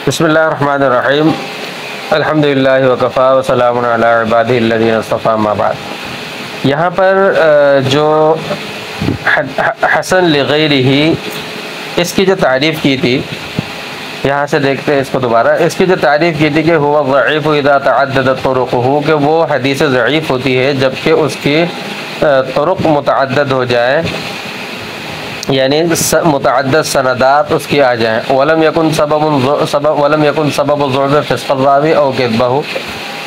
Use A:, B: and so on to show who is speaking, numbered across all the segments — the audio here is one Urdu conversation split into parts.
A: بسم اللہ الرحمن الرحیم الحمد للہ وکفا وسلام علی عبادہ الذین اصطفیٰ اما بعد۔ یہاں پر جو حسن لغیرہ اس کی جو تعریف کی تھی، یہاں سے دیکھتے ہیں اس کو دوبارہ۔ اس کی جو تعریف کی تھی کہ هو الضعیف اذا تعددت طرقہ، کہ وہ حدیث ضعیف ہوتی ہے جبکہ اس کی طرق متعدد ہو جائے، یعنی متعدد سندات اس کی آ جائیں۔ ولم یکن سبب الضعف فسق الراوی او کذبہ،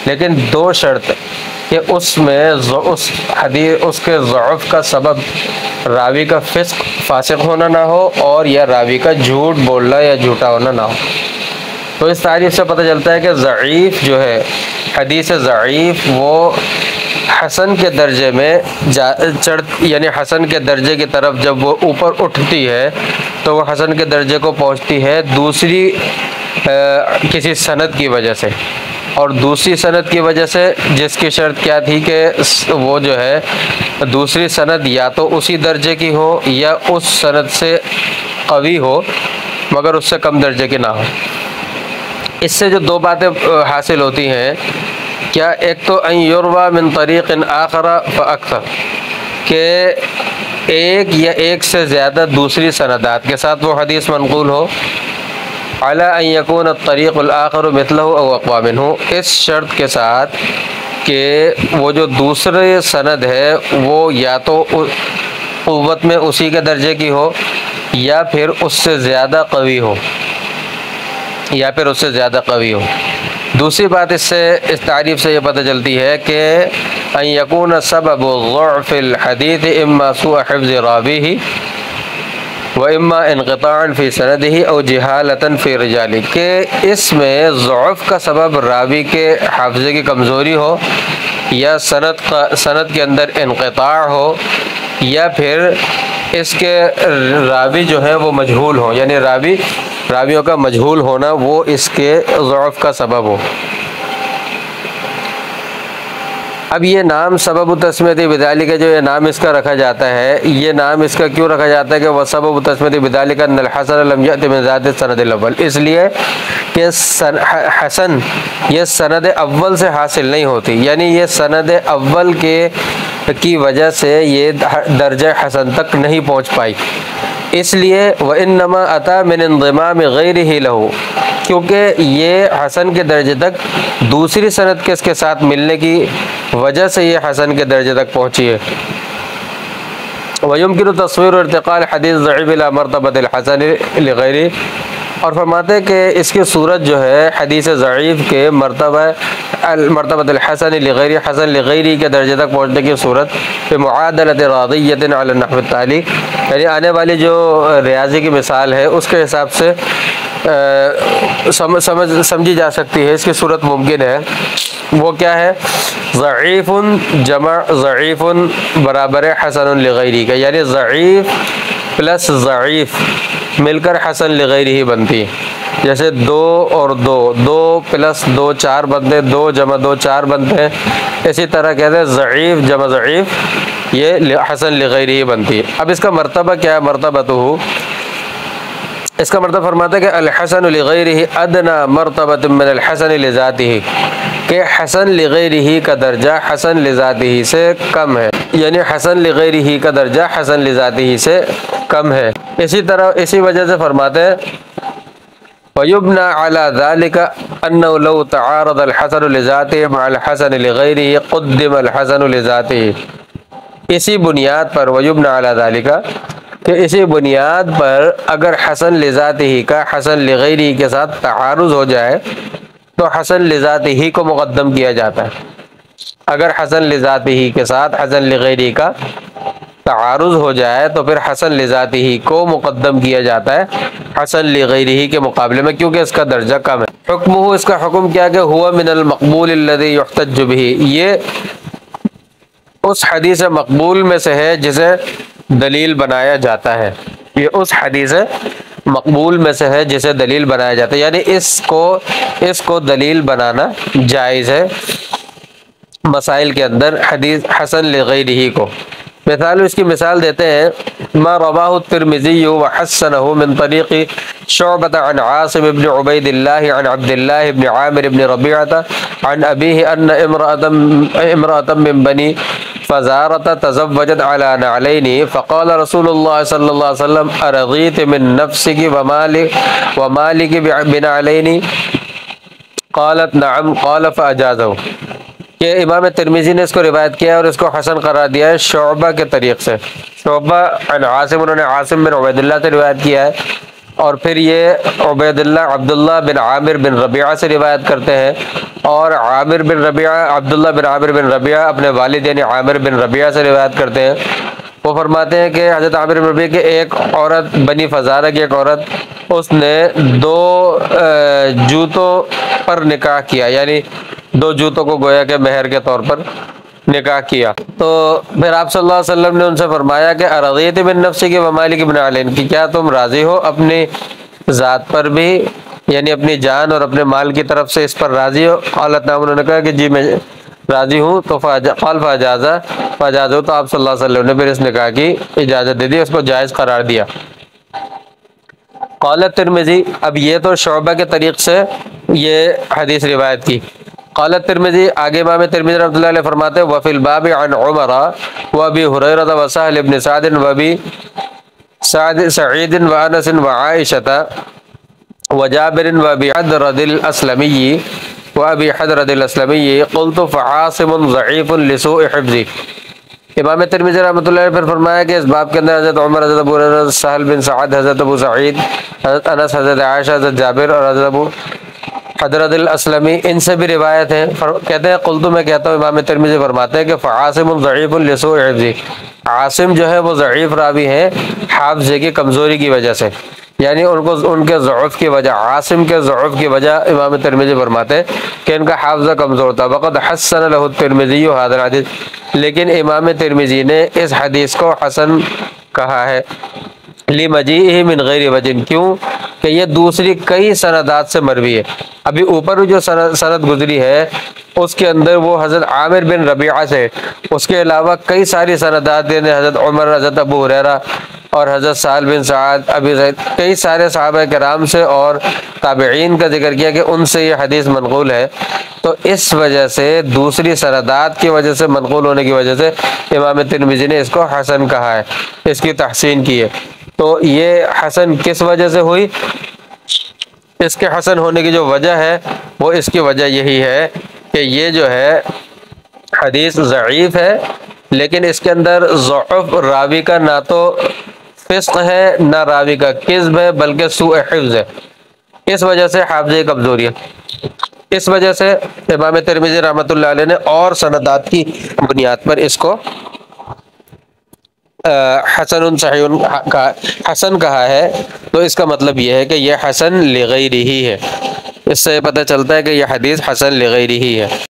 A: لیکن دو شرط کہ اس میں اس کے ضعف کا سبب راوی کا فاسق ہونا نہ ہو، اور یا راوی کا جھوٹ بولنا یا جھوٹا ہونا نہ ہو۔ تو اس تعریف سے پتہ چلتا ہے کہ ضعیف جو ہے، حدیث ضعیف وہ حسن کے درجے میں یعنی حسن کے درجے کی طرف جب وہ اوپر اٹھتی ہے تو وہ حسن کے درجے کو پہنچتی ہے دوسری کسی سند کی وجہ سے، اور دوسری سند کی وجہ سے جس کی شرط کیا تھی کہ وہ جو ہے دوسری سند یا تو اسی درجے کی ہو یا اس سند سے قوی ہو مگر اس سے کم درجے کی نہ ہو۔ اس سے جو دو باتیں حاصل ہوتی ہیں، کیا ایک تو ان یروى من طریق آخر فاکثر، کہ ایک یا ایک سے زیادہ دوسری سندات کے ساتھ وہ حدیث منقول ہو، علی ان یکون الطریق الآخر مثلہ او اقوی منہ، اس شرط کے ساتھ کہ وہ جو دوسرے سند ہے وہ یا تو قوت میں اسی کے درجے کی ہو یا پھر اس سے زیادہ قوی ہو، دوسری بات اس تعریف سے یہ پتہ چلتی ہے کہ ان یکون سبب ضعف الحدیث اما سوء حفظ راویہ و اما انقطاع فی سندہ او جہالۃ فی رجالہ، کہ اس میں ضعف کا سبب راوی کے حافظے کی کمزوری ہو، یا سند کے اندر انقطاع ہو، یا پھر اس کے راوی جو ہے وہ مجہول ہو، یعنی راویوں کا مجہول ہونا وہ اس کے ضعف کا سبب ہو۔ اب یہ نام سبب تسمیۃ بذالک، جو یہ نام اس کا رکھا جاتا ہے، یہ نام اس کا کیوں رکھا جاتا ہے کہ وہ سبب تسمیۃ بذالک ان الحسن لم یأت من ذات السند الاول، اس لیے کہ حسن یہ سند اول سے حاصل نہیں ہوتی، یعنی یہ سند اول کی وجہ سے یہ درجہ حسن تک نہیں پہنچ پائی، اس لیے وانما اتی من انضمام غیرہ لہ، کیونکہ یہ حسن کے درجے تک دوسری سند کے اس کے ساتھ ملنے کی وجہ سے یہ حسن کے درجے تک پہنچی ہے۔ وَيُمْكِنُ تَصْوِيرُ ارتقاء الحديث الضعيف إلى مرتبة الحسن لغيره، اور فرماتے ہیں کہ اس کی صورت جو ہے حدیث ضعیف کے مرتبہ الحسن لغیری، حسن لغیری کے درجے تک پہنچنے کی صورت پہ معادلۃ راضیۃ علی النحو التالی، یعنی آنے والی جو ریاضی کی مثال ہے اس کے حساب سے سمجھی جا سکتی ہے، اس کی صورت ممکن ہے۔ وہ کیا ہے؟ ضعیف جمع ضعیف برابر حسن لغیری کا، یعنی ضعیف پلس ضعیف مل کر حسن لغیری ہی بنتی ہے۔ جیسے دو اور دو پلس دو چار بنتے، دو جمع دو چار بنتے ہیں، اسی طرح کہتے ہیں ضعیف جمع ضعیف یہ حسن لغیری ہی بنتی ہے۔ اب اس کا مرتبہ کیا ہے؟ مرتبہ اس کا مرتبہ فرماتا ہے کہ الحسن لغیرہ ادنی مرتبہ من الحسن لذاتہ، کہ حسن لغیرہ کا درجہ حسن لذاتہ سے کم ہے، یعنی حسن لغیرہ کا درجہ حسن لذاتہ سے کم ہے۔ اسی وجہ سے فرماتے ہیں وَيُبْنَى عَلَى ذَلِكَ أَنَّهُ لَوْ تَعَارَضَ الْحَسَنُ لِذَاتِهِ مَعَ الْحَسَنِ لِغَيْرِهِ قُدِّمَ الْحَسَنُ لِذَاتِهِ، اسی بنیاد پر وَيُبْنَى عَلَى ذَلِكَ، کہ اسی بنیاد پر اگر حسن لذاتہ کا حسن لغیرہ کے ساتھ تعارض ہو جائے تو حسن لذاتہ کو مقدم کیا جاتا ہے۔ اگر حسن لذاتہ کے ساتھ حسن لغیرہ کا تعارض ہو جائے تو پھر حسن لذاتہ کو مقدم کیا جاتا ہے حسن لغیرہ کے مقابلے میں، کیونکہ اس کا درجہ کم ہے۔ حکمہ، اس کا حکم کیا کہ ہوا من المقبول الذی یحتج بہ، یہ اس حدیث مقبول میں سے ہے جسے دلیل بنایا جاتا ہے، یہ اس حدیث مقبول میں سے ہے جسے دلیل بنایا جاتا ہے، یعنی اس کو دلیل بنانا جائز ہے مسائل کے اندر، حدیث حسن لغیرہ کو، مثال اس کی مثال دیتے ہیں، ما رواہ الترمذی وحسنہ من طریق شعبۃ عن عاصم بن عبید اللہ عن عبد اللہ بن عامر بن ربیعہ عن ابیہ ان امرأة من بنی فزارة تزوجت على نعلین فقال رسول اللہ صلی اللہ علیہ وسلم ارضیت من نفسک ومالک بنعلین قالت نعم قال فاجازہ، کہ امام ترمذی نے اس کو روایت کیا ہے اور اس کو حسن قرار دیا ہے شعبہ کے طریق سے۔ شعبہ عن عاصم، انہوں نے عاصم بن عبید اللہ سے روایت کیا ہے، اور پھر یہ عبید اللہ عبداللہ بن عامر بن ربیعہ سے روایت کرتے ہیں، اور عامر بن ربیعہ عبداللہ بن عامر بن ربیعہ اپنے والد یعنی عامر بن ربیعہ سے روایت کرتے ہیں۔ وہ فرماتے ہیں کہ حضرت عامر بن ربیعہ کے ایک عورت، بنی فزارہ کی ایک عورت، اس نے 2 جوتوں پر نکاح کیا، یعنی 2 جوتوں کو گویا کہ مہر کے طور پر نکاح کیا۔ تو پھر آپ صلی اللہ علیہ وسلم نے ان سے فرمایا کہ ارضیت من نفسک ومالک بنعلین، کہ کیا تم راضی ہو اپنی ذات پر بھی، یعنی اپنی جان اور اپنے مال کی طرف سے اس پر راضی ہو؟ قالت نعم، انہوں نے کہا کہ جی میں راضی ہوں۔ تو قال فاجازہ، تو آپ صلی اللہ علیہ وسلم نے پھر اس نکاح کی اجازت دے دی، اس کو جائز قرار دیا۔ قال ترمذی، اب یہ تو شعبہ کے طریق سے یہ حدیث روایت کی۔ قال ترمذی، آگے امام ترمذی رحمۃ اللہ علیہ فرماتے ہیں وفی الباب عن عمر وابی ہریرہ وسہل بن سعد وابی سعید وانس وعائشہ وجابر وابی حضرۃ الاسلمی قلت فعاصم ضعیف لسوء حفظی۔ امام ترمذی رحمۃ اللہ علیہ پر فرمایا کہ اس باب کے اندر حضرت عمر، حضرت ابو ہریرہ، سہل بن سعد، حضرت ابو سعید، حضرت انس، حضرت عائشہ، حضرت جابر اور حضرت ابو حضرت الاسلمی، ان سے بھی روایت ہے۔ کہتے ہیں قلت، میں کہتا ہوں، امام ترمذی فرماتے ہیں کہ فعاصم ضعیف لسوء حفظی، عاصم جو ہے وہ ضعیف راوی ہیں حافظے کی کمزوری کی وجہ سے، یعنی ان کے ضعف کی وجہ، عاصم کے ضعف کی وجہ امام ترمذی فرماتے ہیں کہ ان کا حافظہ کمزور تھا۔ وقد حسن له الترمذی هذا الحدیث، لیکن امام ترمذی نے اس حدیث کو حسن کہا ہے لمجیئہ من غیر وجہ، کیوں کہ یہ دوسری کئی سندات سے مروی ہے۔ ابھی اوپر جو سند گزری ہے اس کے اندر وہ حضرت عامر بن ربیعہ سے، اس کے علاوہ کئی ساری سندات ہیں، حضرت عمر، حضرت ابو ہریرہ اور حضرت سہل بن سعد، ابی سعید، کئی سارے صحابہ کرام سے اور تابعین کا ذکر کیا کہ ان سے یہ حدیث منقول ہے۔ تو اس وجہ سے دوسری سندات کی وجہ سے، منقول ہونے کی وجہ سے امام ترمذی نے اس کو حسن کہا ہے، اس کی تحسین کی ہے۔ تو یہ حسن کس وجہ سے ہوئی؟ اس کے حسن ہونے کی جو وجہ ہے وہ اس کی وجہ یہی ہے کہ یہ جو ہے حدیث ضعیف ہے، لیکن اس کے اندر ضعف راوی کا نہ تو فسق ہے نہ راوی کا کذب ہے، بلکہ سوء حفظ ہے۔ اس وجہ سے حافظے کی کمزوری ہے۔ اس وجہ سے امام ترمذی رحمۃ اللہ علیہ نے اور سندات کی بنیاد پر اس کو حسن صحیح حسن کہا ہے۔ تو اس کا مطلب یہ ہے کہ یہ حسن لغیرہ ہے، اس سے پتہ چلتا ہے کہ یہ حدیث حسن لغیرہ ہے۔